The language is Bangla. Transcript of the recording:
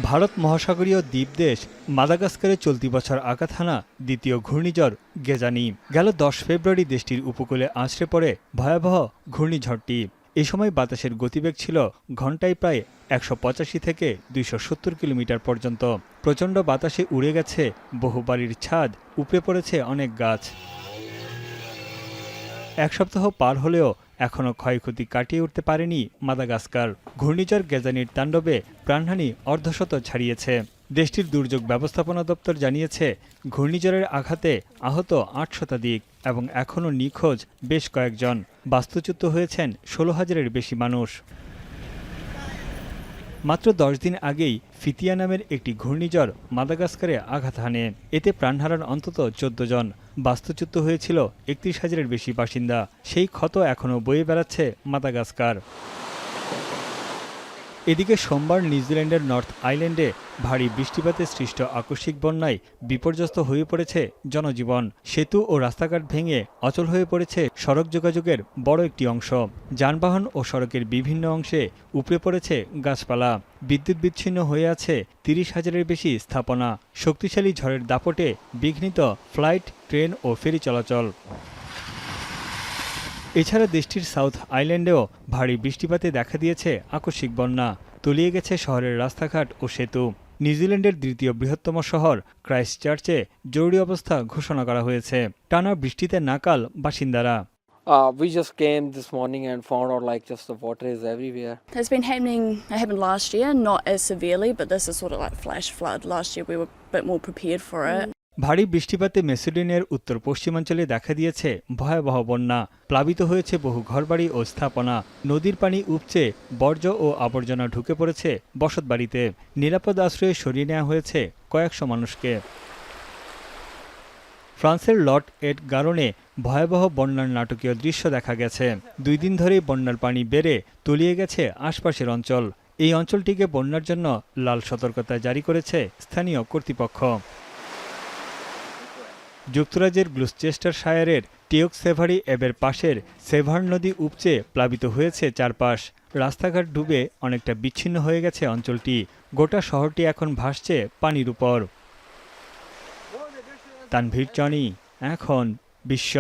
ভারত মহাসাগরীয় দ্বীপদেশ মাদাগাস্কারে চলতি বছর আঘাত হানা দ্বিতীয় ঘূর্ণিঝড় গেজানি গেল ১০ ফেব্রুয়ারি দেশটির উপকূলে আছড়ে পড়ে ভয়াবহ ঘূর্ণিঝড়টি। এ সময় বাতাসের গতিবেগ ছিল ঘণ্টায় প্রায় ১৮৫ থেকে ২৭০ কিলোমিটার পর্যন্ত। প্রচণ্ড বাতাসে উড়ে গেছে বহু বাড়ির ছাদ, উপড়ে পড়েছে অনেক গাছ। এক সপ্তাহ পার হলেও এখনও ক্ষয়ক্ষতি কাটিয়ে উঠতে পারেনি মাদাগাস্কার। ঘূর্ণিঝড় গেজানির তাণ্ডবে প্রাণহানি অর্ধশত ছাড়িয়েছে। দেশটির দুর্যোগ ব্যবস্থাপনা দপ্তর জানিয়েছে, ঘূর্ণিঝড়ের আঘাতে আহত ৮ শতাধিক এবং এখনও নিখোঁজ বেশ কয়েকজন। বাস্তুচ্যুত হয়েছেন ১৬,০০০-এর বেশি মানুষ। মাত্র ১০ দিন আগেই ফিতিয়া নামের একটি ঘূর্ণিঝড় মাদাগাস্কারে আঘাত হানে। এতে প্রাণ হারান অন্তত ১৪ জন। বাস্তুচ্যুত হয়েছিল ৩১,০০০-এর বেশি বাসিন্দা। সেই ক্ষত এখনও বয়ে বেড়াচ্ছে মাদাগাস্কার। এদিকে সোমবার নিউজিল্যান্ডের নর্থ আইল্যান্ডে ভারী বৃষ্টিপাতে সৃষ্ট আকস্মিক বন্যায় বিপর্যস্ত হয়ে পড়েছে জনজীবন। সেতু ও রাস্তাঘাট ভেঙে অচল হয়ে পড়েছে সড়ক যোগাযোগের বড় একটি অংশ। যানবাহন ও সড়কের বিভিন্ন অংশে উপড়ে পড়েছে গাছপালা। বিদ্যুৎ বিচ্ছিন্ন হয়ে আছে ৩০,০০০-এর বেশি স্থাপনা। শক্তিশালী ঝড়ের দাপটে বিঘ্নিত ফ্লাইট, ট্রেন ও ফেরি চলাচল। এছাড়া দেশটির সাউথ আইল্যান্ডেও ভারী বৃষ্টিপাতে দেখা দিয়েছে আকস্মিক বন্যা। তলিয়ে গেছে শহরের রাস্তাঘাট ও সেতু। নিউজিল্যান্ডের দ্বিতীয় বৃহত্তম শহর ক্রাইস্টচার্চে জরুরি অবস্থা ঘোষণা করা হয়েছে। টানা বৃষ্টিতে নাকাল বাসিন্দারা। We just came this morning and found out like just the water is everywhere. It's been happening. It happened last year, not as severely, but this is sort of like flash flood. Last year we were a bit more prepared for it. ভারী বৃষ্টিপাতে মেসিডোনিয়ার উত্তর পশ্চিমাঞ্চলে দেখা দিয়েছে ভয়াবহ বন্যা। প্লাবিত হয়েছে বহু ঘরবাড়ি ও স্থাপনা। নদীর পানি উপচে বর্জ্য ও আবর্জনা ঢুকে পড়েছে বসতবাড়িতে। নিরাপদ আশ্রয়ে সরিয়ে নেওয়া হয়েছে কয়েকশো মানুষকে। ফ্রান্সের লট এড গারনে ভয়াবহ বন্যার নাটকীয় দৃশ্য দেখা গেছে। ২ দিন ধরেই বন্যার পানি বেড়ে তলিয়ে গেছে আশপাশের অঞ্চল। এই অঞ্চলটিকে বন্যার জন্য লাল সতর্কতা জারি করেছে স্থানীয় কর্তৃপক্ষ। যুক্তরাজ্যের গ্লুচেস্টারশায়ারের টিওক সেভারি এবের পাশের সেভার্ন নদী উপচে প্লাবিত হয়েছে চারপাশ। রাস্তাঘাট ডুবে অনেকটা বিচ্ছিন্ন হয়ে গেছে অঞ্চলটি। গোটা শহরটি এখন ভাসছে পানির উপর। তানভীর চনি, এখন বিশ্ব।